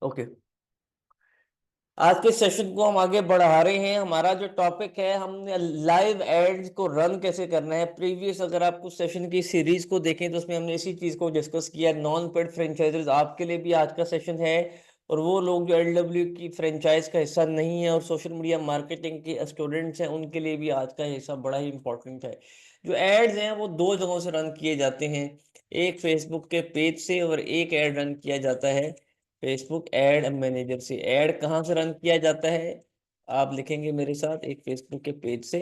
Okay. आज के session को हम आगे बढ़ा रहे हैं। हमारा जो टॉपिक है, हमने लाइव एड्स को रन कैसे करना है। प्रीवियस अगर आप कुछ सेशन की सीरीज को देखें तो उसमें हमने इसी चीज को डिस्कस किया। नॉन पेड फ्रेंचाइजर्स आपके लिए भी आज का सेशन है। और वो लोग जो एलडब्ल्यू की फ्रेंचाइज का हिस्सा नहीं है और सोशल मीडिया मार्केटिंग के स्टूडेंट्स हैं, उनके लिए भी आज का हिस्सा बड़ा ही इंपॉर्टेंट है। जो एड्स हैं वो दो जगहों से रन किए जाते हैं। एक फेसबुक के पेज से और एक एड रन किया जाता है फेसबुक एड मैनेजर से। ऐड कहाँ से रन किया जाता है? आप लिखेंगे मेरे साथ, एक फेसबुक के पेज से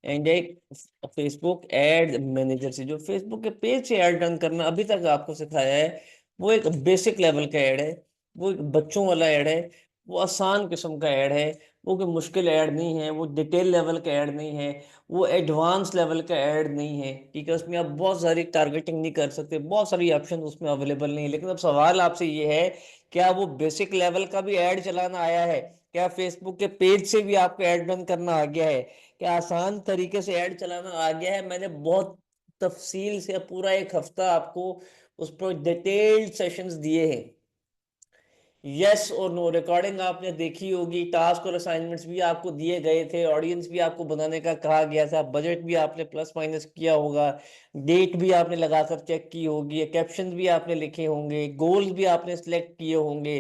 एंड एक फेसबुक एड मैनेजर से। जो फेसबुक के पेज से ऐड रन करना अभी तक आपको सिखाया है, वो एक बेसिक लेवल का ऐड है। वो एक बच्चों वाला ऐड है। वो आसान किस्म का ऐड है। वो कोई मुश्किल ऐड नहीं है। वो डिटेल लेवल का ऐड नहीं है। वो एडवांस लेवल का ऐड नहीं है। ठीक है, उसमें आप बहुत सारी टारगेटिंग नहीं कर सकते, बहुत सारी ऑप्शन उसमें अवेलेबल नहीं है। लेकिन अब सवाल आपसे ये है, क्या वो बेसिक लेवल का भी ऐड चलाना आया है? क्या फेसबुक के पेज से भी आपको ऐड रन करना आ गया है? क्या आसान तरीके से ऐड चलाना आ गया है? मैंने बहुत तफसील से पूरा एक हफ्ता आपको उस पर डिटेल्ड सेशंस दिए हैं। यस और नो, रिकॉर्डिंग आपने देखी होगी, टास्क और असाइनमेंट्स भी आपको दिए गए थे, ऑडियंस भी आपको बनाने का कहा गया था, बजट भी आपने प्लस माइनस किया होगा, डेट भी आपने लगाकर चेक की होगी, कैप्शन भी आपने लिखे होंगे, गोल्स भी आपने सिलेक्ट किए होंगे।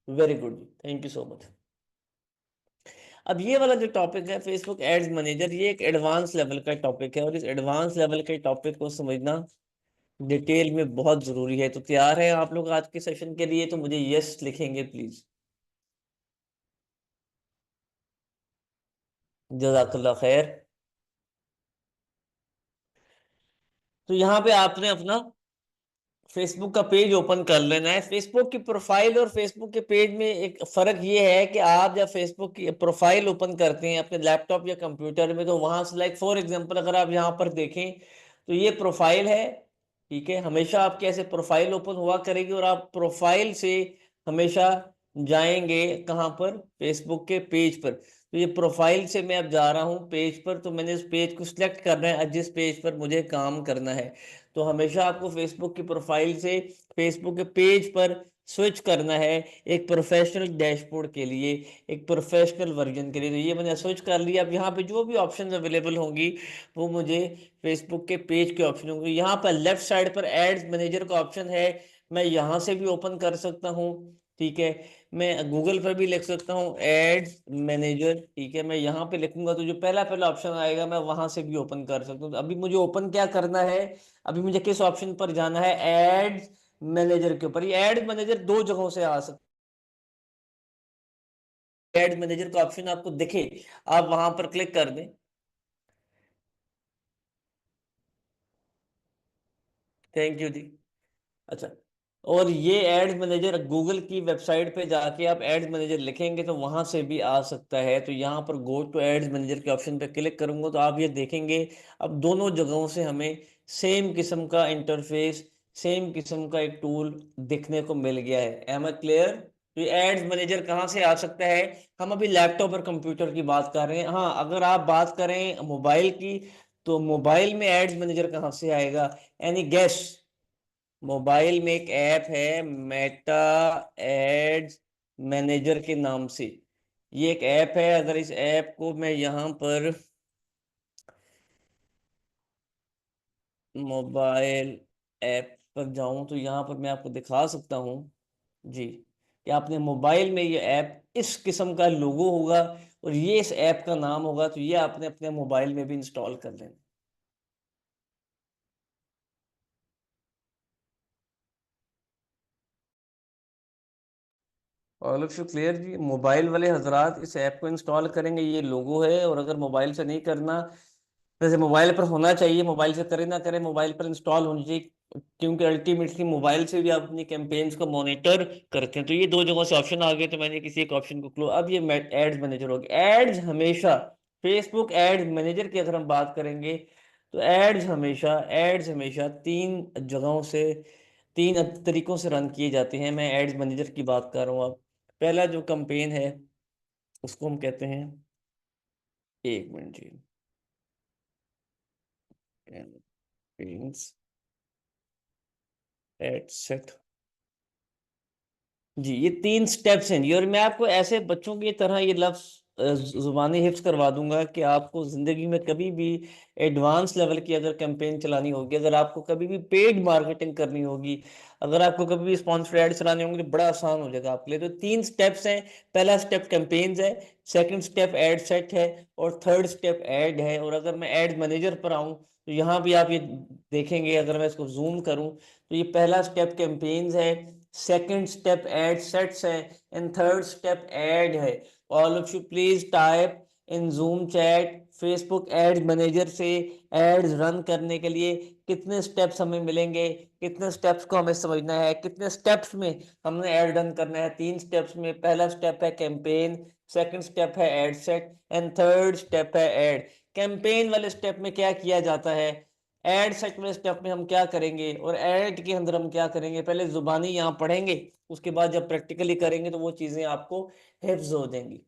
Very good, thank you so much. अब ये वाला जो टॉपिक है फेसबुक एड्स मैनेजर, ये एक एडवांस लेवल का टॉपिक है और इस एडवांस लेवल के टॉपिक को समझना डिटेल में बहुत जरूरी है। तो तैयार है आप लोग आज के सेशन के लिए? तो मुझे यस लिखेंगे प्लीज। जज़ाकल्लाह खैर। तो यहाँ पे आपने अपना फेसबुक का पेज ओपन कर लेना है। फेसबुक की प्रोफाइल और फेसबुक के पेज में एक फर्क ये है कि आप जब फेसबुक की प्रोफाइल ओपन करते हैं अपने लैपटॉप या कंप्यूटर में, तो वहां से लाइक फॉर एग्जांपल अगर आप यहाँ पर देखें तो ये प्रोफाइल है। ठीक है, हमेशा आपके ऐसे प्रोफाइल ओपन हुआ करेगी और आप प्रोफाइल से हमेशा जाएंगे कहाँ पर? फेसबुक के पेज पर। तो ये प्रोफाइल से मैं अब जा रहा हूँ पेज पर, तो मैंने उस पेज को सिलेक्ट करना है जिस पेज पर मुझे काम करना है। तो हमेशा आपको फेसबुक की प्रोफाइल से फेसबुक के पेज पर स्विच करना है एक प्रोफेशनल डैशबोर्ड के लिए, एक प्रोफेशनल वर्जन के लिए। तो ये मैंने स्विच कर लिया। अब यहाँ पे जो भी ऑप्शन अवेलेबल होंगी वो मुझे फेसबुक के पेज के ऑप्शन होंगे। यहाँ पर लेफ्ट साइड पर एड्स मैनेजर का ऑप्शन है, मैं यहाँ से भी ओपन कर सकता हूँ। ठीक है, मैं गूगल पर भी लिख सकता हूँ एड्स मैनेजर। ठीक है, मैं यहाँ पे लिखूंगा तो जो पहला पहला ऑप्शन आएगा मैं वहां से भी ओपन कर सकता हूँ। तो अभी मुझे ओपन क्या करना है? अभी मुझे किस ऑप्शन पर जाना है? एड्स मैनेजर के ऊपर। ये एड्स मैनेजर दो जगहों से आ सकता है। एड्स मैनेजर का ऑप्शन आपको दिखे, आप वहां पर क्लिक कर दें। थैंक यू जी। अच्छा, और ये एड्स मैनेजर गूगल की वेबसाइट पे जाके आप एड्स मैनेजर लिखेंगे तो वहां से भी आ सकता है। तो यहाँ पर गो टू एड्स मैनेजर के ऑप्शन पे क्लिक करूंगा तो आप ये देखेंगे अब दोनों जगहों से हमें सेम किस्म का इंटरफेस, सेम किस्म का एक टूल दिखने को मिल गया है। Am I clear? तो ये एड्स मैनेजर कहाँ से आ सकता है? हम अभी लैपटॉप और कंप्यूटर की बात कर रहे हैं। हाँ, अगर आप बात करें मोबाइल की, तो मोबाइल में एड्स मैनेजर कहाँ से आएगा? Any guess? मोबाइल में एक ऐप है मेटा एड्स मैनेजर के नाम से। ये एक ऐप है। अगर इस ऐप को मैं यहाँ पर मोबाइल ऐप पर जाऊं तो यहाँ पर मैं आपको दिखा सकता हूँ जी कि आपने मोबाइल में ये ऐप इस किस्म का लोगो होगा और ये इस ऐप का नाम होगा। तो ये आपने अपने मोबाइल में भी इंस्टॉल कर लेना। ऑल ऑफ यू क्लियर जी? मोबाइल वाले हजरात इस ऐप को इंस्टॉल करेंगे, ये लोगो है। और अगर मोबाइल से नहीं करना, वैसे मोबाइल पर होना चाहिए, मोबाइल से करे ना करे मोबाइल पर इंस्टॉल होनी चाहिए, क्योंकि अल्टीमेटली मोबाइल से भी आप अपनी कैंपेन्स को मॉनिटर करते हैं। तो ये दो जगहों से ऑप्शन आ गए, तो मैंने किसी एक ऑप्शन को क्लोज। अब ये एड्स मैनेजर हो गया। एड्स हमेशा फेसबुक एड्स मैनेजर की अगर हम बात करेंगे तो एड्स हमेशा तीन जगहों से, तीन तरीकों से रन किए जाते हैं। मैं एड्स मैनेजर की बात कर रहा हूँ अब। पहला जो कंपेन है उसको हम कहते हैं, एक मिनट जी, कैंपेन्स एड सेट। जी, ये 3 स्टेप्स हैं जी। और मैं आपको ऐसे बच्चों की तरह ये लफ्ज जुबानी हिफ्स करवा दूंगा कि आपको जिंदगी में कभी भी एडवांस लेवल की अगर कैंपेन चलानी होगी, अगर आपको कभी भी पेड मार्केटिंग करनी होगी, अगर आपको कभी भी स्पॉन्सर्ड एड चलाने होंगे, तो बड़ा आसान हो जाएगा आपके लिए। तो 3 स्टेप्स हैं। पहला स्टेप कैंपेन्स है, सेकंड स्टेप एड सेट है, और थर्ड स्टेप एड है। और अगर मैं एड मैनेजर पर आऊँ तो यहाँ भी आप ये देखेंगे, अगर मैं इसको जूम करूँ तो ये पहला स्टेप कैंपेन्स है, सेकंड स्टेप एड सेट्स है, एंड थर्ड स्टेप एड है। All of you please type in Zoom chat, Facebook ads manager से एड्स रन करने के लिए कितने स्टेप्स हमें मिलेंगे, कितने स्टेप्स को हमें समझना है, कितने स्टेप्स में हमने ऐड रन करना है। 3 स्टेप्स में पहला स्टेप है कैंपेन, सेकंड स्टेप है ad set, and third step है एड। कैंपेन वाले स्टेप में क्या किया जाता है, एड सेट वाले स्टेप में हम क्या करेंगे और एड के अंदर हम क्या करेंगे, पहले जुबानी यहाँ पढ़ेंगे, उसके बाद जब प्रैक्टिकली करेंगे तो वो चीजें आपको हिफ्ज हो जाएंगी।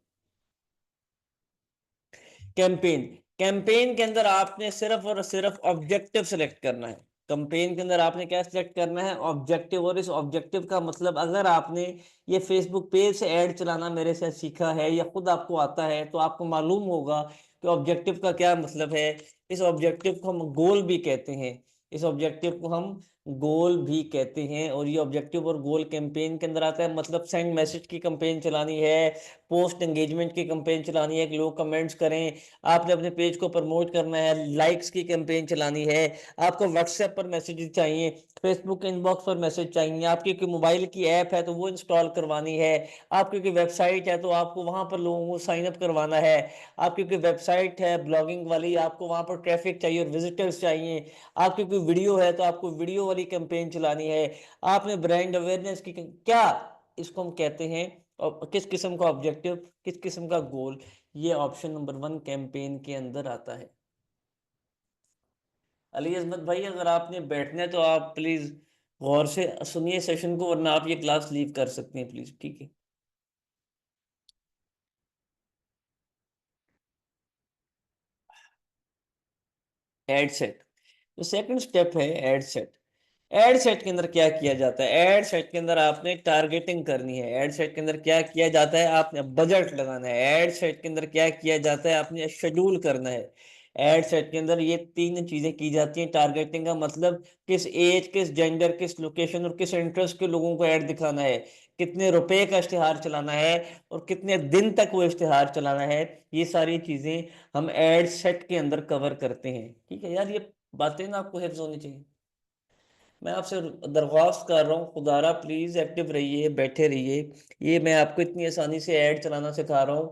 कैंपेन, कैंपेन के अंदर आपने सिर्फ और सिर्फ ऑब्जेक्टिव सेलेक्ट करना है। कैंपेन के अंदर आपने क्या सिलेक्ट करना है, ऑब्जेक्टिव। और इस ऑब्जेक्टिव का मतलब, अगर आपने ये फेसबुक पेज से ऐड चलाना मेरे से सीखा है या खुद आपको आता है, तो आपको मालूम होगा कि ऑब्जेक्टिव का क्या मतलब है। इस ऑब्जेक्टिव को हम गोल भी कहते हैं, इस ऑब्जेक्टिव को हम गोल भी कहते हैं। और ये ऑब्जेक्टिव और गोल कैंपेन के अंदर आता है। मतलब सेंड मैसेज की कैंपेन चलानी है, पोस्ट एंगेजमेंट की कैंपेन चलानी है कि लोग कमेंट्स करें, आपने अपने पेज को प्रमोट करना है, लाइक्स की कैंपेन चलानी है, आपको व्हाट्सएप पर मैसेज चाहिए, फेसबुक इनबॉक्स पर मैसेज चाहिए, आपकी कोई मोबाइल की ऐप है तो वो इंस्टॉल करवानी है, आपकी कोई वेबसाइट है तो आपको वहां पर लोगों को साइन अप करवाना है, आपकी कोई वेबसाइट है ब्लॉगिंग वाली, आपको वहां पर ट्रैफिक चाहिए और विजिटर्स चाहिए, आपकी कोई वीडियो है तो आपको वीडियो वाली कैंपेन चलानी है, आपने ब्रांड अवेयरनेस की क्या, इसको हम कहते हैं और किस किस्म का ऑब्जेक्टिव, किस किस्म का गोल, ये ऑप्शन नंबर 1 कैंपेन के अंदर आता है। अली अजमत भाई, अगर आपने बैठना है तो आप प्लीज गौर से सुनिए सेशन को, वरना आप ये क्लास लीव कर सकते हैं प्लीज, ठीक है। एड सेट, तो सेकंड स्टेप है एड सेट। एड सेट के अंदर क्या किया जाता है, एड सेट के अंदर आपने टारगेटिंग करनी है। एड सेट के अंदर क्या किया जाता है, आपने बजट लगाना है। एड सेट के अंदर क्या किया जाता है, आपने शेड्यूल करना है। एड सेट के अंदर ये 3 चीजें की जाती हैं। टारगेटिंग का मतलब किस एज, किस जेंडर, किस लोकेशन और किस इंटरेस्ट के लोगों को ऐड दिखाना है, कितने रुपए का इश्तिहार चलाना है और कितने दिन तक वो इश्तिहार चलाना है। ये सारी चीजें हम एड सेट के अंदर कवर करते हैं, ठीक है यार। ये बातें ना आपको हिफ्ज होनी चाहिए। मैं आपसे दरख्वास्त कर रहा हूँ, खुदारा प्लीज़ एक्टिव रहिए, बैठे रहिए। ये मैं आपको इतनी आसानी से ऐड चलाना सिखा रहा हूँ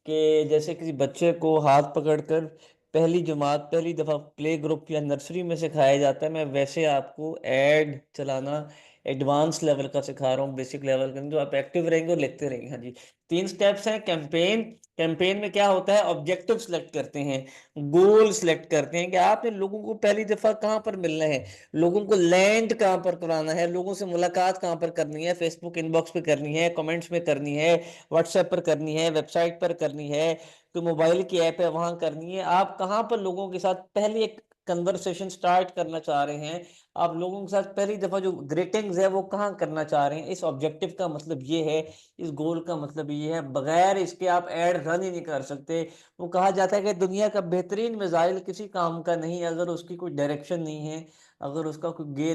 कि जैसे किसी बच्चे को हाथ पकड़कर पहली जमात, पहली दफ़ा प्ले ग्रुप या नर्सरी में सिखाया जाता है, मैं वैसे आपको ऐड चलाना एडवांस लेवल का सिखा रहा हूँ, बेसिक लेवल का। जो आप एक्टिव रहेंगे और लिखते रहेंगे। हाँ जी, 3 स्टेप्स हैं। कैंपेन, कैंपेन में क्या होता है, ऑब्जेक्टिव सेलेक्ट करते हैं, गोल सेलेक्ट करते हैं कि आपने लोगों को पहली दफ़ा कहाँ पर मिलना है, लोगों को लैंड कहाँ पर कराना है, लोगों से मुलाकात कहाँ पर करनी है, फेसबुक इनबॉक्स पे करनी है, कमेंट्स में करनी है, व्हाट्सएप पर करनी है, वेबसाइट पर करनी है, तो मोबाइल की ऐप है वहां करनी है। आप कहाँ पर लोगों के साथ पहले एक कन्वर्सेशन स्टार्ट करना चाह रहे हैं, आप लोगों के साथ पहली दफा जो ग्रीटिंग्स है वो कहाँ करना चाह रहे हैं। इस ऑब्जेक्टिव का मतलब ये है, इस गोल का मतलब ये है, बगैर इसके आप एड रन ही नहीं कर सकते। वो कहा जाता है कि दुनिया का बेहतरीन मिसाइल किसी काम का नहीं अगर उसकी कोई डायरेक्शन नहीं है, अगर उसका कोई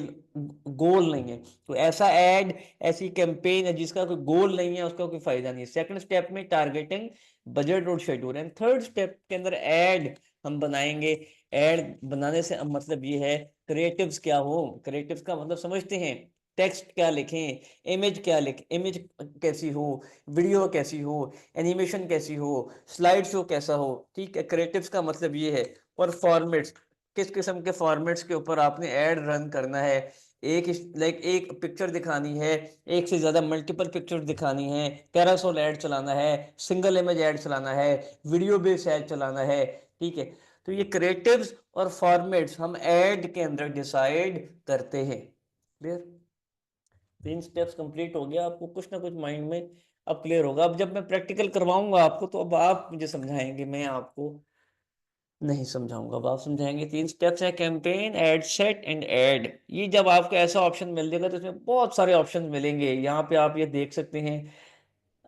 गोल नहीं है। तो ऐसा एड, ऐसी कैंपेन है जिसका कोई गोल नहीं है, उसका कोई फायदा नहीं है। सेकंड स्टेप में टारगेटिंग, बजट और शेड्यूल, एंड थर्ड स्टेप के अंदर ऐड हम बनाएंगे। ऐड बनाने से अब मतलब ये है, क्रिएटिव्स क्या हो, क्रिएटिव्स का मतलब समझते हैं, टेक्स्ट क्या लिखें, इमेज क्या लिखें, इमेज कैसी हो, वीडियो कैसी हो, एनिमेशन कैसी हो, स्लाइड शो कैसा हो, ठीक है। क्रिएटिव्स का मतलब ये है। और फॉर्मेट्स, किस किस्म के फॉर्मेट्स के ऊपर आपने ऐड रन करना है। एक लाइक एक पिक्चर दिखानी है, एक से ज्यादा मल्टीपल पिक्चर दिखानी है, कैरासोल ऐड चलाना है, सिंगल इमेज ऐड चलाना है, वीडियो बेस्ड ऐड चलाना है, ठीक है। तो ये क्रिएटिव्स और फॉर्मेट्स हम ऐड के अंदर डिसाइड करते हैं। क्लियर, 3 स्टेप्स कंप्लीट हो गया, आपको कुछ ना कुछ माइंड में अब क्लियर होगा। अब जब मैं प्रैक्टिकल करवाऊंगा आपको तो अब आप मुझे समझाएंगे, मैं आपको नहीं समझाऊंगा, अब आप समझाएंगे। 3 स्टेप्स है: campaign, ad set and add. ये जब आपको ऐसा ऑप्शन मिल जाएगा तो इसमें बहुत सारे ऑप्शन मिलेंगे। यहाँ पे आप ये देख सकते हैं,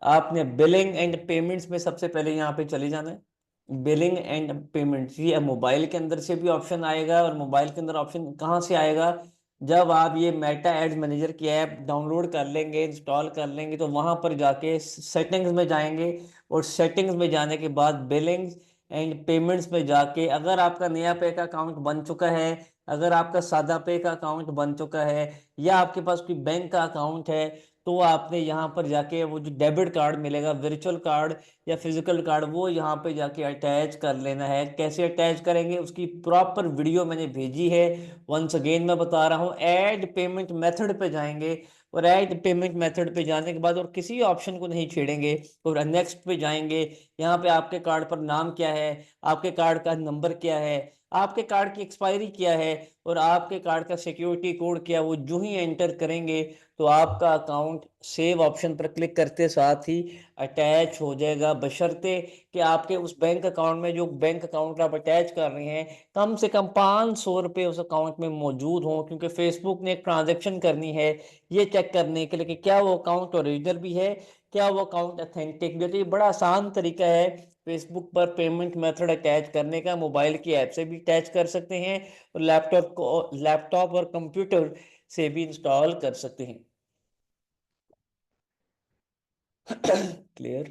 आपने बिलिंग एंड पेमेंट्स में सबसे पहले यहाँ पे चले जाना है। बिलिंग एंड पेमेंट्स, ये मोबाइल के अंदर से भी ऑप्शन आएगा। और मोबाइल के अंदर ऑप्शन कहाँ से आएगा? जब आप ये मेटा एड्स मैनेजर की ऐप डाउनलोड कर लेंगे, इंस्टॉल कर लेंगे, तो वहां पर जाके सेटिंग्स में जाएंगे। और सेटिंग्स में जाने के बाद बिलिंग्स एंड पेमेंट्स में जाके, अगर आपका नया पे का अकाउंट बन चुका है, अगर आपका सादा पे का अकाउंट बन चुका है, या आपके पास कोई बैंक का अकाउंट है, तो आपने यहाँ पर जाके वो जो डेबिट कार्ड मिलेगा, वर्चुअल कार्ड या फिजिकल कार्ड, वो यहाँ पे जाके अटैच कर लेना है। कैसे अटैच करेंगे उसकी प्रॉपर वीडियो मैंने भेजी है। वंस अगेन मैं बता रहा हूँ, ऐड पेमेंट मेथड पे जाएंगे। और ऐड पेमेंट मेथड पे जाने के बाद और किसी ऑप्शन को नहीं छेड़ेंगे, और नेक्स्ट पे जाएंगे। यहाँ पे आपके कार्ड पर नाम क्या है, आपके कार्ड का नंबर क्या है, आपके कार्ड की एक्सपायरी क्या है, और आपके कार्ड का सिक्योरिटी कोड क्या है, वो जो ही एंटर करेंगे तो आपका अकाउंट सेव ऑप्शन पर क्लिक करते साथ ही अटैच हो जाएगा। बशर्ते कि आपके उस बैंक अकाउंट में, जो बैंक अकाउंट आप अटैच कर रहे हैं, कम से कम 500 रुपये उस अकाउंट में मौजूद हों। क्योंकि फेसबुक ने एक ट्रांजेक्शन करनी है ये चेक करने के लिए कि क्या वो अकाउंट ओरिजिनल भी है, क्या वो अकाउंट अथेंटिक भी है। तो ये बड़ा आसान तरीका है फेसबुक पर पेमेंट मेथड अटैच करने का। मोबाइल की ऐप से भी अटैच कर सकते हैं, और लैपटॉप और कंप्यूटर से भी इंस्टॉल कर सकते हैं। क्लियर?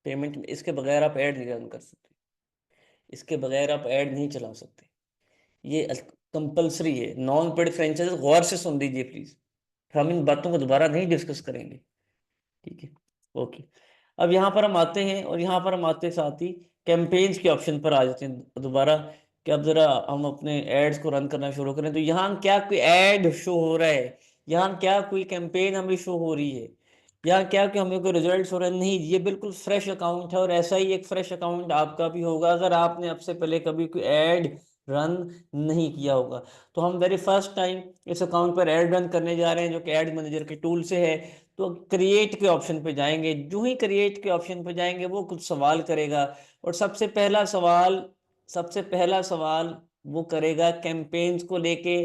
पेमेंट में इसके बगैर आप ऐड नहीं रन कर सकते, इसके बगैर आप ऐड नहीं चला सकते। ये कंपलसरी है। नॉन पेड फ्रेंचाइज, गौर से सुन लीजिए प्लीज, हम इन बातों को दोबारा नहीं डिस्कस करेंगे। ठीक है, ओके। अब यहाँ पर हम आते हैं, और यहाँ पर हम आते साथ ही कैंपेन्स के ऑप्शन पर आ जाते हैं दोबारा। कि अब जरा हम अपने एड्स को रन करना शुरू करें, तो यहाँ क्या कोई ऐड शो हो रहा है? यहाँ क्या कोई कैंपेन हमें शो हो रही है? यहाँ क्या कि हमें कोई रिजल्ट हो रहा है? नहीं, ये बिल्कुल फ्रेश अकाउंट है। और ऐसा ही एक फ्रेश अकाउंट आपका भी होगा अगर आपने अब से पहले कभी कोई ऐड रन नहीं किया होगा। तो हम वेरी फर्स्ट टाइम इस अकाउंट पर ऐड रन करने जा रहे हैं, जो कि एड मैनेजर के टूल से है। तो क्रिएट के ऑप्शन पे जाएंगे। जो ही क्रिएट के ऑप्शन पे जाएंगे, वो कुछ सवाल करेगा। और सबसे पहला सवाल वो करेगा कैंपेन्स को लेके।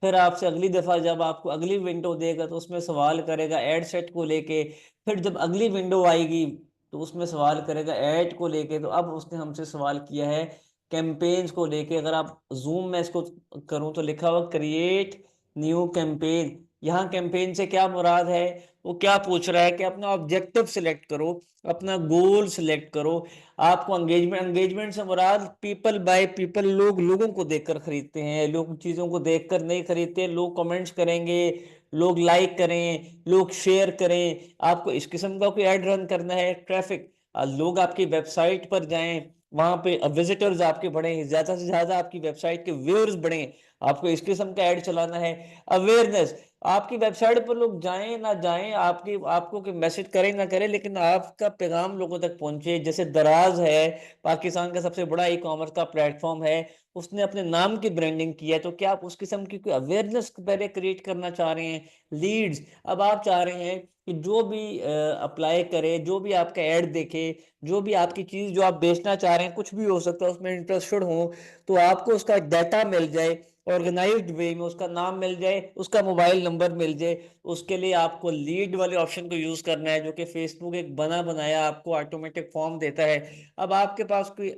फिर आपसे अगली दफा जब आपको अगली विंडो देगा, तो उसमें सवाल करेगा एड सेट को लेके। फिर जब अगली विंडो आएगी, तो उसमें सवाल करेगा ऐड को लेके। तो अब उसने हमसे सवाल किया है कैंपेन्स को लेके। अगर आप जूम में इसको करूं, तो लिखा हुआ क्रिएट न्यू कैंपेन। यहाँ कैंपेन से क्या मुराद है? वो क्या पूछ रहा है कि अपना ऑब्जेक्टिव सिलेक्ट करो, अपना गोल सिलेक्ट करो। आपको एंगेजमेंट से मुराद पीपल बाय पीपल, लोग लोगों को देखकर खरीदते हैं, लोग चीजों को देखकर नहीं खरीदते। लोग कमेंट्स करेंगे, लोग लाइक करें, लोग शेयर करें। आपको इस किस्म का कोई ऐड रन करना है। ट्रैफिक, लोग आपकी वेबसाइट पर जाएं, वहां पे विजिटर्स आपके बढ़े, ज्यादा से ज्यादा आपकी वेबसाइट के व्यूअर्स बढ़े, आपको इस किस्म का ऐड चलाना है। अवेयरनेस, आपकी वेबसाइट पर लोग जाएं ना जाएं, आपकी आपको कि मैसेज करें ना करें, लेकिन आपका पैगाम लोगों तक पहुंचे। जैसे दराज है, पाकिस्तान का सबसे बड़ा ई कॉमर्स का प्लेटफॉर्म है, उसने अपने नाम की ब्रांडिंग की है। तो क्या आप उस किस्म की कोई अवेयरनेस पहले क्रिएट करना चाह रहे हैं? लीड्स, अब आप चाह रहे हैं कि जो भी अप्लाई करे, जो भी आपका ऐड देखे, जो भी आपकी चीज जो आप बेचना चाह रहे हैं, कुछ भी हो सकता है, उसमें इंटरेस्टेड हो, तो आपको उसका डाटा मिल जाए, ऑर्गेनाइज्ड वे में उसका नाम मिल जाए, उसका मोबाइल नंबर मिल जाए। उसके लिए आपको लीड वाले ऑप्शन को यूज करना है, जो कि फेसबुक एक बना बनाया आपको ऑटोमेटिक फॉर्म देता है। अब आपके पास कोई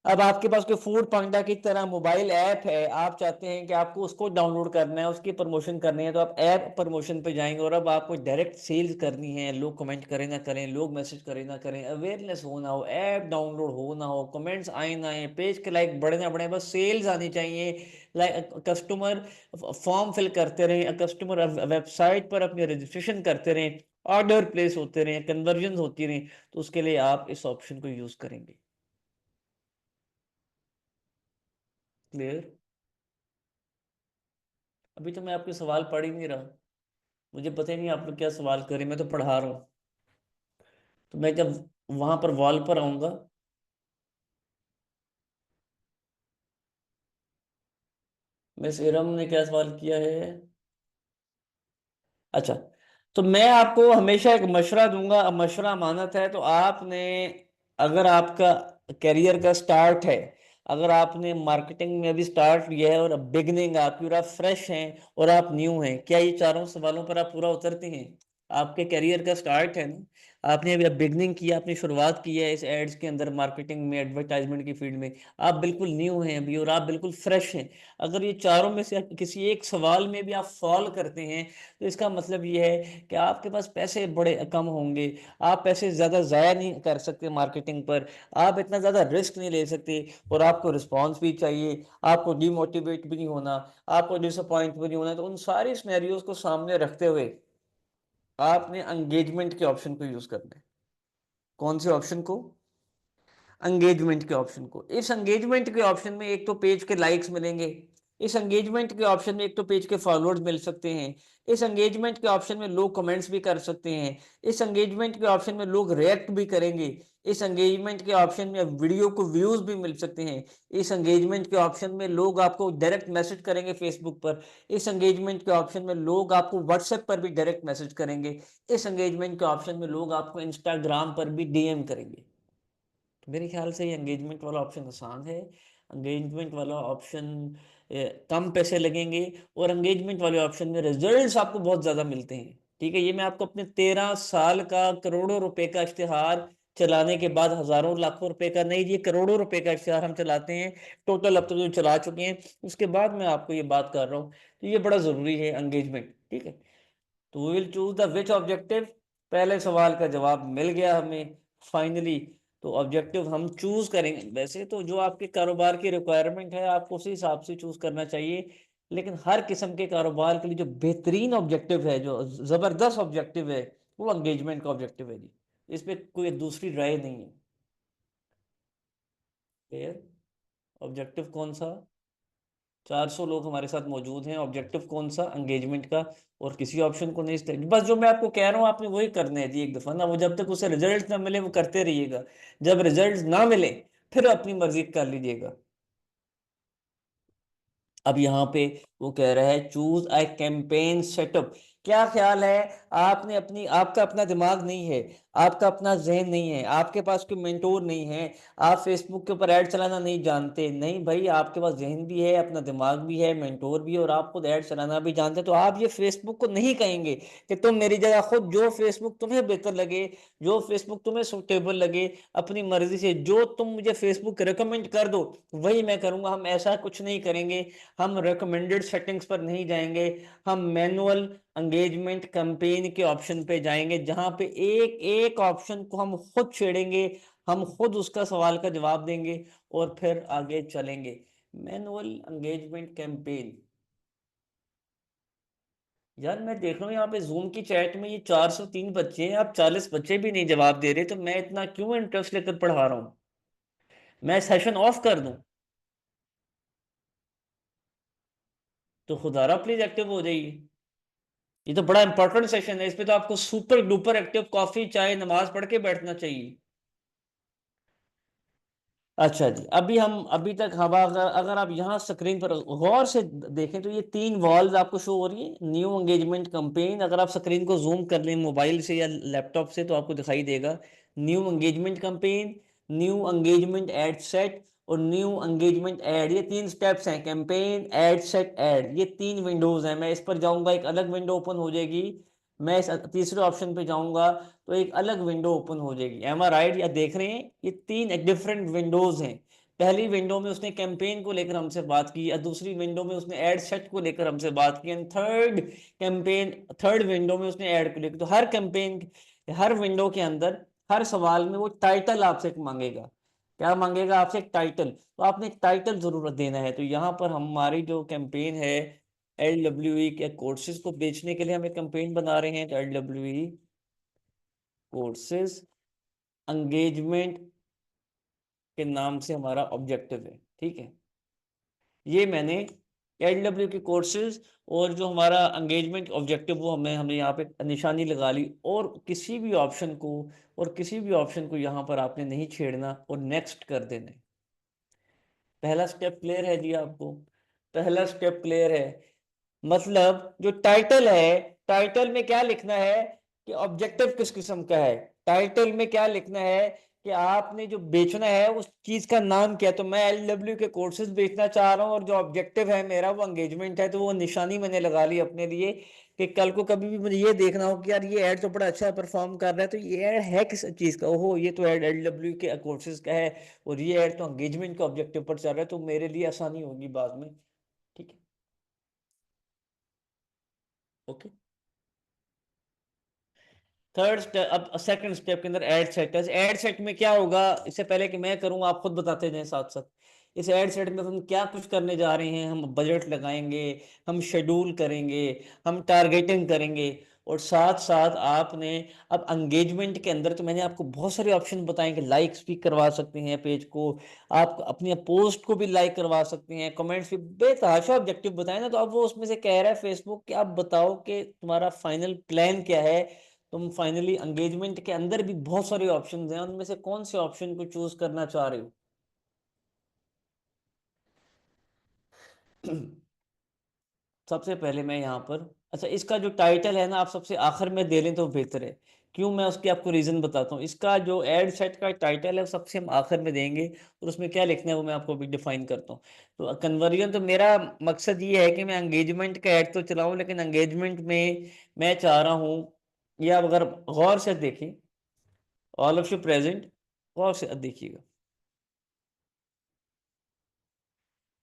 अब आपके पास कोई फूड पांडा की तरह मोबाइल ऐप है, आप चाहते हैं कि आपको उसको डाउनलोड करना है, उसकी प्रमोशन करनी है, तो आप ऐप प्रमोशन पे जाएंगे। और अब आपको डायरेक्ट सेल्स करनी है, लोग कमेंट करें ना करें, लोग मैसेज करें ना करें, अवेयरनेस हो ना हो, ऐप डाउनलोड हो ना हो, कमेंट्स आए ना आए, पेज के लाइक बढ़े ना बढ़े, बस सेल्स आनी चाहिए। लाइक कस्टमर फॉर्म फिल करते रहें, कस्टमर वेबसाइट पर अपनी रजिस्ट्रेशन करते रहें, ऑर्डर प्लेस होते रहें, कन्वर्जन होती रहें। तो उसके लिए आप इस ऑप्शन को यूज करेंगे। क्लियर? अभी तो मैं आपके सवाल पढ़ ही नहीं रहा, मुझे पता ही नहीं आप लोग क्या सवाल करें, मैं तो पढ़ा रहा हूँ। तो मैं जब वहां पर वॉल पर आऊंगा। मिस इरम ने क्या सवाल किया है? अच्छा, तो मैं आपको हमेशा एक मशवरा दूंगा, मशवरा अमानत है। तो आपने, अगर आपका करियर का स्टार्ट है, अगर आपने मार्केटिंग में अभी स्टार्ट किया है और अब बिगनिंग आपकी, और आप फ्रेश हैं और आप न्यू हैं, क्या ये चारों सवालों पर आप पूरा उतरते हैं? आपके करियर का स्टार्ट है ना, आपने अभी बिगनिंग किया, आपने शुरुआत की है इस एड्स के अंदर, मार्केटिंग में, एडवर्टाइजमेंट की फील्ड में, आप बिल्कुल न्यू हैं अभी और आप बिल्कुल फ्रेश हैं। अगर ये चारों में से किसी एक सवाल में भी आप फॉल करते हैं, तो इसका मतलब ये है कि आपके पास पैसे बड़े कम होंगे, आप पैसे ज़्यादा ज़ाया नहीं कर सकते मार्केटिंग पर, आप इतना ज़्यादा रिस्क नहीं ले सकते, और आपको रिस्पॉन्स भी चाहिए, आपको डिमोटिवेट भी नहीं होना, आपको डिसअपॉइंट भी नहीं होना। तो उन सारी सिनेरियोज को सामने रखते हुए आपने एंगेजमेंट के ऑप्शन को यूज़ करना है। कौन से ऑप्शन को? एंगेजमेंट के ऑप्शन को। इस एंगेजमेंट के ऑप्शन में एक तो पेज के लाइक्स मिलेंगे, इस एंगेजमेंट के ऑप्शन में एक तो पेज के फॉलोअर्स मिल सकते हैं, इस एंगेजमेंट के ऑप्शन में लोग कमेंट्स भी कर सकते हैं, इस एंगेजमेंट के ऑप्शन में लोग रिएक्ट भी करेंगे, इस एंगेजमेंट के ऑप्शन में वीडियो को व्यूज भी मिल सकते हैं, इस एंगेजमेंट के ऑप्शन में लोग आपको डायरेक्ट मैसेज करेंगे फेसबुक पर, इस एंगेजमेंट के ऑप्शन में लोग आपको व्हाट्सएप पर भी डायरेक्ट मैसेज करेंगे, इस एंगेजमेंट के ऑप्शन में लोग आपको इंस्टाग्राम पर भी डीएम करेंगे। तो मेरे ख्याल से ये एंगेजमेंट वाला ऑप्शन आसान है। एंगेजमेंट वाला ऑप्शन कम पैसे लगेंगे, और एंगेजमेंट वाले ऑप्शन में रिजल्ट्स आपको बहुत ज़्यादा मिलते हैं। ठीक है, ये मैं आपको अपने 13 साल का करोड़ों रुपए का इश्तिहार चलाने के बाद, हजारों लाखों रुपए का नहीं, ये करोड़ों रुपए का इश्तिहार हम चलाते हैं टोटल, अब तक जो चला चुके हैं, उसके बाद मैं आपको ये बात कर रहा हूँ। तो ये बड़ा ज़रूरी है एंगेजमेंट। ठीक है, तो we will choose the which objective. पहले सवाल का जवाब मिल गया हमें फाइनली। तो ऑब्जेक्टिव हम चूज करेंगे। वैसे तो जो आपके कारोबार की रिक्वायरमेंट है, आपको उसी हिसाब से चूज करना चाहिए, लेकिन हर किस्म के कारोबार के लिए जो बेहतरीन ऑब्जेक्टिव है, जो जबरदस्त ऑब्जेक्टिव है, वो एंगेजमेंट का ऑब्जेक्टिव है जी। इस पे कोई दूसरी राय नहीं है। फिर ऑब्जेक्टिव कौन सा? 400 लोग हमारे साथ मौजूद हैं, ऑब्जेक्टिव कौन सा? एंगेजमेंट का। और किसी ऑप्शन को नहीं बस जो मैं आपको कह रहा हूँ आपने वही करना है जी, एक दफा ना, वो जब तक उसे रिजल्ट ना मिले वो करते रहिएगा, जब रिजल्ट ना मिले फिर अपनी मर्जी कर लीजिएगा। अब यहाँ पे वो कह रहा है चूज अ कैंपेन सेटअप। क्या ख्याल है, आपने अपनी, आपका अपना दिमाग नहीं है, आपका अपना जहन नहीं है, आपके पास कोई मेंटोर नहीं है, आप फेसबुक के ऊपर ऐड चलाना नहीं जानते? नहीं भाई, आपके पास जहन भी है, अपना दिमाग भी है, मेंटोर भी है, और आप खुद ऐड चलाना भी जानते हैं। तो आप ये फेसबुक को नहीं कहेंगे कि तुम मेरी जगह खुद, जो फेसबुक तुम्हें बेहतर लगे, जो फेसबुक तुम्हें सुटेबल लगे, अपनी मर्जी से जो तुम मुझे फेसबुक रिकमेंड कर दो वही मैं करूंगा। हम ऐसा कुछ नहीं करेंगे, हम रिकमेंडेड सेटिंग्स पर नहीं जाएंगे, हम मैनुअल एंगेजमेंट कैंपेन के ऑप्शन पे जाएंगे, जहां पे एक एक ऑप्शन को हम खुद छेड़ेंगे, हम खुद उसका सवाल का जवाब देंगे और फिर आगे चलेंगे। Manual engagement campaign. यार मैं देख रहा हूँ यहाँ पे जूम की चैट में ये 403 बच्चे हैं, आप 40 बच्चे भी नहीं जवाब दे रहे, तो मैं इतना क्यों इंटरेस्ट लेकर पढ़ा रहा हूँ? मैं सेशन ऑफ कर दूं? तो खुदारा प्लीज एक्टिव हो जाइए। ये तो बड़ा इंपॉर्टेंट सेशन है, इस पे तो आपको सुपर डुपर एक्टिव, कॉफी चाय नमाज पढ़ के बैठना चाहिए। अच्छा जी, अभी हम अभी तक हम, अगर आप यहाँ स्क्रीन पर गौर से देखें तो ये 3 वॉल्स आपको शो हो रही है, न्यू एंगेजमेंट कैंपेन। अगर आप स्क्रीन को जूम कर लें मोबाइल से या लैपटॉप से तो आपको दिखाई देगा new engagement campaign, new engagement ad set और न्यू एंगेजमेंट एड। ये 3 स्टेप्स हैं, कैंपेन, एड सेट, एड, ये 3 विंडोज हैं। मैं इस पर जाऊंगा, एक अलग विंडो ओपन हो जाएगी। मैं इस तीसरे ऑप्शन पे जाऊंगा तो एक अलग विंडो ओपन हो जाएगी। Am I right? या देख रहे हैं, ये 3 डिफरेंट विंडोज हैं। पहली विंडो में उसने कैंपेन को लेकर हमसे बात की, या दूसरी विंडो में उसने एड सेट को लेकर हमसे बात की, एंड थर्ड विंडो में उसने ऐड को लेकर। तो हर कैंपेन, हर विंडो के अंदर, हर सवाल में वो टाइटल आपसे एक मांगेगा। क्या मांगेगा आपसे? एक टाइटल। तो आपने एक टाइटल जरूर देना है। तो यहाँ पर हमारी जो कैंपेन है, LWE के कोर्सेज को बेचने के लिए हम एक कैंपेन बना रहे हैं, तो LWE कोर्सेज एंगेजमेंट के नाम से हमारा ऑब्जेक्टिव है। ठीक है, ये मैंने LW के कोर्सेज और जो हमारा एंगेजमेंट ऑब्जेक्टिव, वो हमने यहाँ पे निशानी लगा ली, और किसी भी ऑप्शन को, यहाँ पर आपने नहीं छेड़ना और नेक्स्ट कर देना है। पहला स्टेप क्लियर है जी आपको? पहला स्टेप क्लियर है? मतलब जो टाइटल है, टाइटल में क्या लिखना है कि ऑब्जेक्टिव किस किस्म का है। टाइटल में क्या लिखना है कि आपने जो बेचना है उस चीज का नाम क्या है। तो मैं एलडब्ल्यू के कोर्सेज बेचना चाह रहा हूँ और जो ऑब्जेक्टिव है मेरा वो एंगेजमेंट है, तो वो निशानी मैंने लगा ली अपने लिए कि कल को कभी भी मुझे ये देखना हो कि यार ये ऐड तो बड़ा अच्छा परफॉर्म कर रहा है, तो ये ऐड है किस चीज का, ओहो ये तो ऐड एलडब्ल्यू के कोर्सेज का है और ये ऐड तो एंगेजमेंट के ऑब्जेक्टिव पर चल रहा है, तो मेरे लिए आसानी होगी बाद में। ठीक है। ओके। थर्ड स्टेप, अब सेकंड स्टेप के अंदर ऐड सेटर्स। ऐड सेट में क्या होगा, इससे पहले कि मैं करूँ आप खुद बताते जाएं साथ साथ। इस ऐड सेट में हम क्या कुछ करने जा रहे हैं, हम बजट लगाएंगे, हम शेड्यूल करेंगे, हम टारगेटिंग करेंगे, और साथ साथ आपने अब एंगेजमेंट के अंदर तो मैंने आपको बहुत सारे ऑप्शन बताए कि लाइक्स भी करवा सकते हैं पेज को, आप अपनी पोस्ट को भी लाइक करवा सकते हैं, कमेंट्स भी, बेतहाशा ऑब्जेक्टिव बताए ना। तो अब वो उसमें से कह रहा है फेसबुक कि आप बताओ कि तुम्हारा फाइनल प्लान क्या है, तुम फाइनली एंगेजमेंट के अंदर भी बहुत सारे ऑप्शंस हैं, उनमें से कौन से ऑप्शन को चूज करना चाह रहे हो। सबसे पहले मैं यहाँ पर, अच्छा इसका जो टाइटल है ना आप सबसे आखिर में दे लें तो बेहतर है। क्यों, मैं उसकी आपको रीजन बताता हूँ। इसका जो एड सेट का टाइटल है वो सबसे हम आखिर में देंगे, और उसमें क्या लिखना है वो मैं आपको अभी डिफाइन करता हूँ। तो कन्वर्जन, तो मेरा मकसद ये है कि मैं एंगेजमेंट का ऐड तो चलाऊं, लेकिन एंगेजमेंट में मैं चाह रहा हूँ, या अगर गौर से देखें, ऑल ऑफ यू प्रेजेंट, गौर से देखिएगा,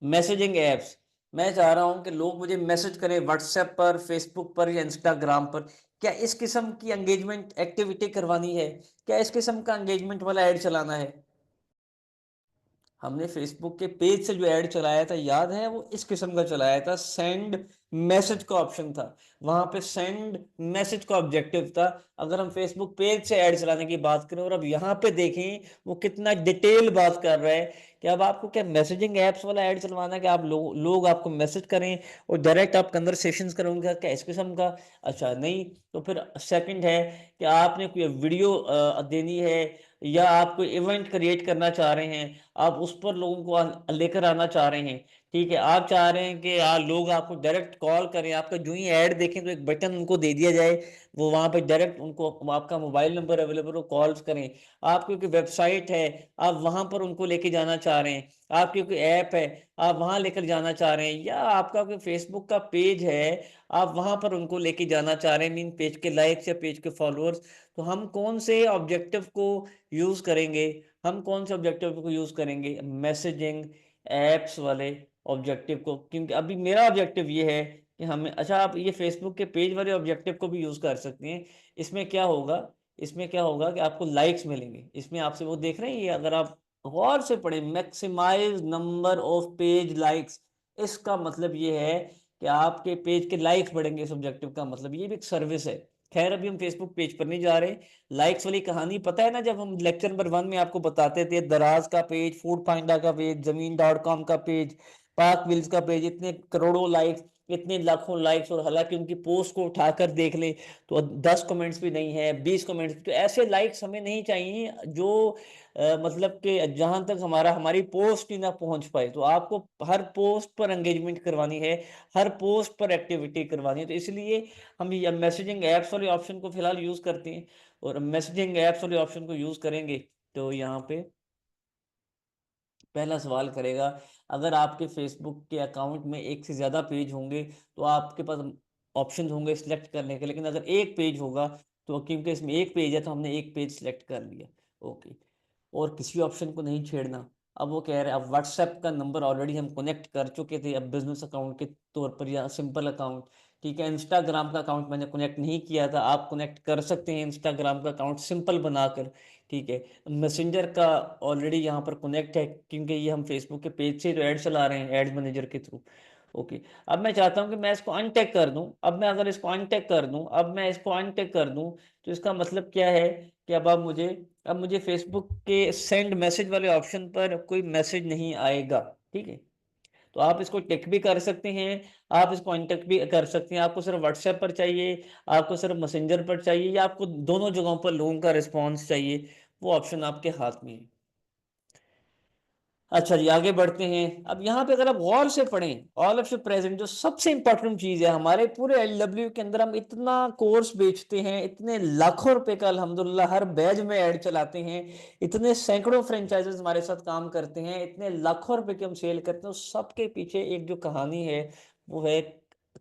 मैसेजिंग एप्स। मैं चाह रहा हूं कि लोग मुझे मैसेज करें व्हाट्सएप पर, फेसबुक पर या इंस्टाग्राम पर। क्या इस किस्म की एंगेजमेंट एक्टिविटी करवानी है, क्या इस किस्म का एंगेजमेंट वाला ऐड चलाना है। हमने फेसबुक के पेज से जो ऐड चलाया था याद है, वो इस किस्म का चलाया था, सेंड मैसेज का ऑप्शन था, वहां पे सेंड मैसेज का ऑब्जेक्टिव था। अगर हम फेसबुक पेज से ऐड चलाने की बात करें और अब यहाँ पे देखें वो कितना डिटेल बात कर रहा है कि अब आपको क्या मैसेजिंग एप्स वाला ऐड चलवाना है कि आप लोग आपको मैसेज करें और डायरेक्ट आप कन्वर्सेशंस करोगे, क्या इस किस्म का। अच्छा नहीं, तो फिर सेकंड है कि आपने कोई वीडियो देनी है, या आप कोई इवेंट क्रिएट करना चाह रहे हैं, आप उस पर लोगों को लेकर आना चाह रहे हैं। ठीक है, आप चाह रहे हैं कि लोग आपको डायरेक्ट कॉल करें, आपका जो ही ऐड देखें तो एक बटन उनको दे दिया जाए, वो वहां पे डायरेक्ट उनको आपका मोबाइल नंबर अवेलेबल हो, कॉल्स करें। आपकी कोई वेबसाइट है, आप वहां पर उनको लेके जाना चाह रहे हैं, आपकी कोई ऐप है, आप वहां लेकर जाना चाह रहे हैं, या आपका कोई फेसबुक का पेज है, आप वहां पर उनको लेके जाना चाह रहे हैं, मीन पेज के लाइक्स या पेज के फॉलोअर्स। तो हम कौन से ऑब्जेक्टिव को यूज करेंगे, हम कौन से ऑब्जेक्टिव को यूज करेंगे, मैसेजिंग एप्स वाले ऑब्जेक्टिव को। क्योंकि अभी मेरा ऑब्जेक्टिव ये है कि हमें, अच्छा आप ये फेसबुक के पेज वाले ऑब्जेक्टिव को भी यूज कर सकते हैं। इसमें क्या होगा, इसमें क्या होगा कि आपको लाइक्स मिलेंगे, इसमें आपसे वो देख रहे हैं, ये अगर आप गौर से पढ़े, maximise number of page likes, इसका मतलब ये है कि आपके पेज के लाइक्स बढ़ेंगे। इस ऑब्जेक्टिव का मतलब ये भी एक सर्विस है। खैर अभी हम फेसबुक पेज पर नहीं जा रहे। लाइक्स वाली कहानी पता है ना, जब हम लेक्चर नंबर 1 में आपको बताते थे, दराज का पेज, फूड पांडा का पेज, जमीन.com का पेज, पाक विल्स का पेज, इतने करोड़ों लाइक्स, इतने लाखों लाइक्स, और हालांकि उनकी पोस्ट को उठाकर देख ले तो 10 कमेंट्स भी नहीं है, 20 कमेंट्स। तो ऐसे लाइक्स हमें नहीं चाहिए जो मतलब कि जहां तक हमारी पोस्ट ही ना पहुंच पाए। तो आपको हर पोस्ट पर एंगेजमेंट करवानी है, हर पोस्ट पर एक्टिविटी करवानी है, तो इसलिए हम ये मैसेजिंग एप्स वाले ऑप्शन को फिलहाल यूज करते हैं। और मैसेजिंग ऐप्स वाले ऑप्शन को यूज करेंगे तो यहाँ पे पहला सवाल करेगा, अगर आपके फेसबुक के अकाउंट में एक से ज़्यादा पेज होंगे तो आपके पास ऑप्शन होंगे सिलेक्ट करने के, लेकिन अगर एक पेज होगा तो क्योंकि इसमें एक पेज है तो हमने एक पेज सिलेक्ट कर लिया। ओके, और किसी ऑप्शन को नहीं छेड़ना। अब वो कह रहे हैं अब व्हाट्सएप का नंबर ऑलरेडी हम कनेक्ट कर चुके थे, अब बिजनेस अकाउंट के तौर पर या सिंपल अकाउंट। ठीक है, इंस्टाग्राम का अकाउंट मैंने कनेक्ट नहीं किया था, आप कनेक्ट कर सकते हैं इंस्टाग्राम का अकाउंट सिंपल बनाकर। ठीक है, मैसेंजर का ऑलरेडी यहाँ पर कनेक्ट है, क्योंकि ये हम फेसबुक के पेज से तो ऐड चला रहे हैं एड मैनेजर के थ्रू। ओके, अब मैं चाहता हूँ कि मैं इसको अनटैग कर दूं। अब मैं अगर इसको अनटैग कर दूं, अब मैं इसको अनटैग कर दूं, तो इसका मतलब क्या है कि अब मुझे फेसबुक के सेंड मैसेज वाले ऑप्शन पर कोई मैसेज नहीं आएगा। ठीक है, तो आप इसको टिक भी कर सकते हैं, आप इसको अनटिक भी कर सकते हैं। आपको सिर्फ व्हाट्सएप पर चाहिए, आपको सिर्फ मैसेंजर पर चाहिए, या आपको दोनों जगहों पर लोगों का रिस्पॉन्स चाहिए, वो ऑप्शन आपके हाथ में है। अच्छा जी, आगे बढ़ते हैं। अब यहाँ पे अगर आप गौर से पढ़ें, ऑल ऑफ यू प्रेजेंट जो सबसे इंपॉर्टेंट चीज है हमारे पूरे एलडब्ल्यू के अंदर, हम इतना कोर्स बेचते हैं, इतने लाखों रुपए का अल्हम्दुलिल्लाह हर बैच में ऐड चलाते हैं, इतने सैकड़ों फ्रेंचाइजेस हमारे साथ काम करते हैं, इतने लाखों रुपए के हम सेल करते हैं, उस सबके पीछे एक जो कहानी है वो है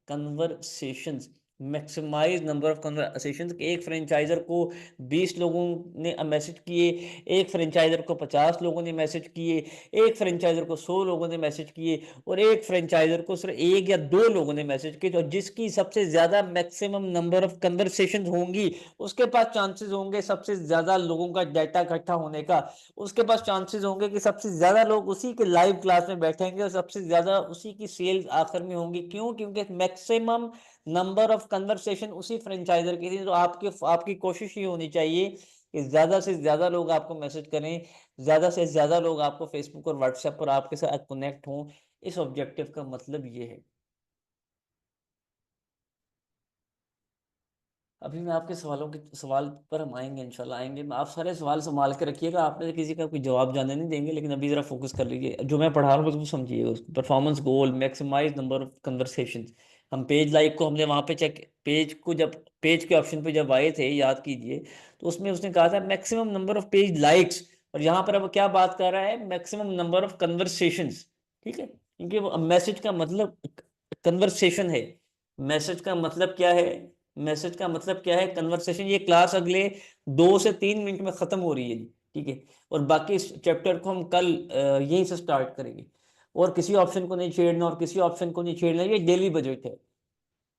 conversations. Maximise number of conversations. एक फ्रेंचाइजर को 20 लोगों ने मैसेज किए, एक फ्रेंचाइजर को 50 लोगों ने मैसेज किए, एक फ्रेंचाइजर को 100 लोगों ने मैसेज किए, और एक फ्रेंचाइजर को सिर्फ एक या दो लोगों ने मैसेज किए। तो जिसकी सबसे ज्यादा मैक्सिमम नंबर ऑफ कन्वर्सेशन होंगी उसके पास चांसेस होंगे सबसे ज्यादा लोगों का डाटा इकट्ठा होने का। उसके पास चांसेस होंगे कि सबसे ज्यादा लोग उसी के लाइव क्लास में बैठेंगे और सबसे ज्यादा उसी की सेल्स आखिर में होंगी। क्यों? क्योंकि मैक्सिमम नंबर ऑफ कन्वर्सेशन उसी फ्रेंचाइजर की थी। तो आपकी आपकी कोशिश ये होनी चाहिए कि ज्यादा से ज्यादा लोग आपको मैसेज करें, ज्यादा से ज्यादा लोग आपको फेसबुक और व्हाट्सएप पर आपके साथ कनेक्ट हों। इस ऑब्जेक्टिव का मतलब ये है। अभी मैं आपके सवालों के सवाल पर हम आएंगे, इंशाल्लाह आएंगे। आप सारे सवाल संभाल के रखिएगा, आपने किसी का कोई जवाब जाने नहीं देंगे, लेकिन अभी जरा फोकस कर लीजिए जो मैं पढ़ा रहा हूँ उसको समझिए। उसको performance goal, maximise number of conversation. हम पेज लाइक को हमने वहां पे चेक, पेज को जब पेज के ऑप्शन पे जब आए थे याद कीजिए, तो उसमें उसने कहा था maximum number of page likes, और यहाँ पर अब क्या बात कर रहा है, मैक्सिमम नंबर ऑफ कन्वर्सेशंस। ठीक है, क्योंकि वो मैसेज का मतलब कन्वर्सेशन है। मैसेज का मतलब क्या है? मैसेज का मतलब क्या है? कन्वर्सेशन। ये क्लास अगले 2 से 3 मिनट में खत्म हो रही है जी। ठीक है, और बाकी इस चैप्टर को हम कल यहीं से स्टार्ट करेंगे। और किसी ऑप्शन को नहीं छेड़ना, और किसी ऑप्शन को नहीं छेड़ना। ये डेली बजट है।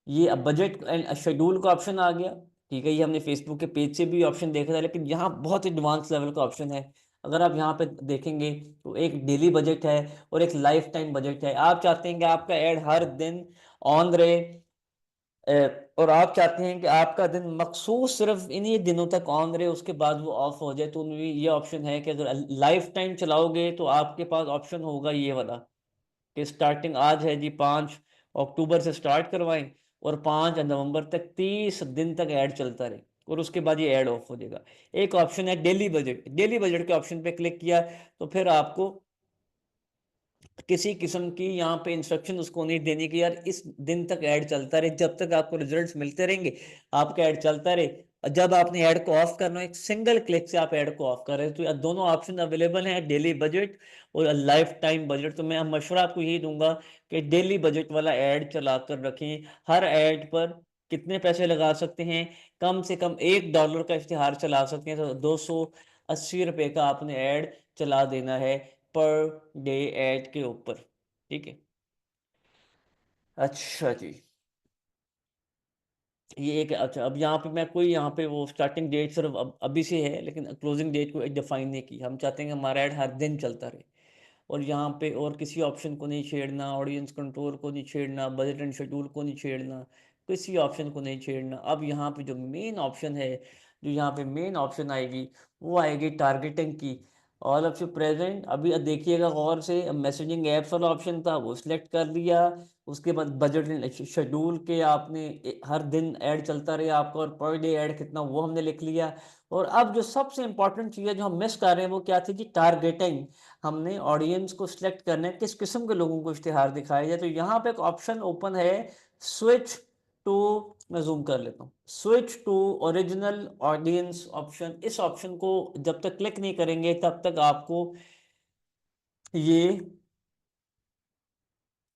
ये अब बजट एंड शेड्यूल का ऑप्शन आ गया। ठीक है, ये हमने फेसबुक के पेज से भी ऑप्शन देखा था, लेकिन यहाँ बहुत एडवांस लेवल का ऑप्शन है। अगर आप यहाँ पे देखेंगे तो एक डेली बजट है और एक लाइफ टाइम बजट है। आप चाहते हैं कि आपका ऐड हर दिन ऑन रहे, और आप चाहते हैं कि आपका दिन मखसूस सिर्फ इन्हीं दिनों तक ऑन रहे, उसके बाद वो ऑफ हो जाए। तो उनमें ये ऑप्शन है कि अगर लाइफ टाइम चलाओगे तो आपके पास ऑप्शन होगा ये वाला, कि स्टार्टिंग आज है जी 5 अक्टूबर से स्टार्ट करवाएं, और 5 नवंबर तक 30 दिन तक ऐड चलता रहे, और उसके बाद ये ऐड ऑफ हो जाएगा। एक ऑप्शन है डेली बजट। डेली बजट के ऑप्शन पे क्लिक किया तो फिर आपको किसी किस्म की यहाँ पे इंस्ट्रक्शन उसको नहीं देनी कि यार इस दिन तक ऐड चलता रहे, जब तक आपको रिजल्ट्स मिलते रहेंगे आपका ऐड चलता रहे। और जब आपने ऐड को ऑफ करना है, एक सिंगल क्लिक से आप ऐड को ऑफ कर रहे हैं। तो ये दोनों ऑप्शन अवेलेबल हैं, डेली बजट और लाइफ टाइम बजट। तो मैं मशवरा आपको यही दूंगा कि डेली बजट वाला ऐड चला कर रखें। हर ऐड पर कितने पैसे लगा सकते हैं? कम से कम $1 का इश्तिहार चला सकते हैं, तो 280 रुपये का आपने ऐड चला देना है पर डे ऐड के ऊपर। ठीक है, अच्छा जी। ये एक, अच्छा अब यहाँ पे मैं कोई यहाँ पे वो स्टार्टिंग डेट सिर्फ अभी से है, लेकिन क्लोजिंग डेट को डिफाइन नहीं की। हम चाहते हैं कि हमारा ऐड हर दिन चलता रहे, और यहाँ पे और किसी ऑप्शन को नहीं छेड़ना, ऑडियंस कंट्रोल को नहीं छेड़ना, बजट एंड शेड्यूल को नहीं छेड़ना, किसी ऑप्शन को नहीं छेड़ना। अब यहाँ पे जो मेन ऑप्शन है, जो यहाँ पे मेन ऑप्शन आएगी वो आएगी टारगेटिंग की। ऑल ऑफ यू प्रेजेंट, अभी देखिएगा गौर से, मैसेजिंग ऐप्स वाला ऑप्शन था वो सिलेक्ट कर लिया। उसके बाद बजट शेड्यूल के आपने हर दिन ऐड चलता रहे आपका, और पर डे ऐड कितना वो हमने लिख लिया। और अब जो सबसे इंपॉर्टेंट चीज़ है जो हम मिस कर रहे हैं वो क्या थी जी? टारगेटिंग। हमने ऑडियंस को सिलेक्ट करना है, किस किस्म के लोगों को इश्तिहार दिखाया जाए। तो यहाँ पे एक ऑप्शन ओपन है, स्विच टू, मैं जूम कर लेता हूँ, switch to original audience option. इस ऑप्शन को जब तक क्लिक नहीं करेंगे तब तक आपको ये,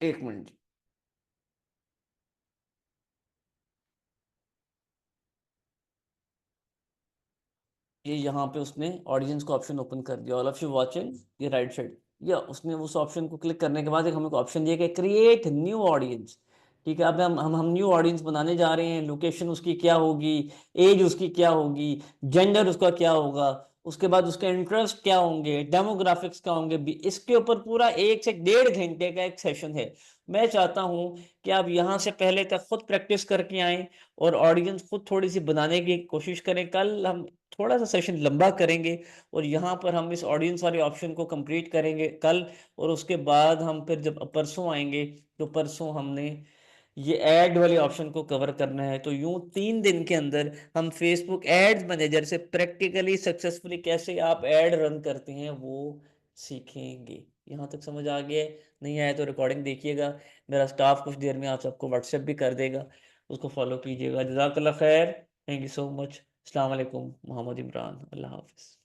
एक मिनट, ये यहाँ पे उसने ऑडियंस का ऑप्शन ओपन कर दिया, ऑल ऑफ यू वाचिंग, ये राइट साइड, या उसने उस ऑप्शन को क्लिक करने के बाद एक हमें ऑप्शन दिया कि क्रिएट न्यू ऑडियंस। ठीक है, अब हम न्यू ऑडियंस बनाने जा रहे हैं। लोकेशन उसकी क्या होगी, एज उसकी क्या होगी, जेंडर उसका क्या होगा, उसके बाद उसके इंटरेस्ट क्या होंगे, डेमोग्राफिक्स क्या होंगे, इसके ऊपर पूरा 1 से 1.5 घंटे का एक सेशन है। मैं चाहता हूं कि आप यहाँ से पहले तक खुद प्रैक्टिस करके आएं, और ऑडियंस खुद थोड़ी सी बनाने की कोशिश करें। कल हम थोड़ा सा सेशन लंबा करेंगे, और यहाँ पर हम इस ऑडियंस वाले ऑप्शन को कंप्लीट करेंगे कल। और उसके बाद हम फिर जब परसों आएंगे तो परसों हमने ये ऐड वाले ऑप्शन को कवर करना है। तो यूं 3 दिन के अंदर हम फेसबुक एड्स मैनेजर से प्रैक्टिकली सक्सेसफुली कैसे आप ऐड रन करते हैं वो सीखेंगे। यहाँ तक समझ आ गया है? नहीं आया तो रिकॉर्डिंग देखिएगा, मेरा स्टाफ कुछ देर में आप सबको व्हाट्सएप भी कर देगा, उसको फॉलो कीजिएगा। जज़ाकल्लाह खैर, थैंक यू सो मच। अस्सलाम वालेकुम। मोहम्मद इमरान, अल्लाह हाफिज़।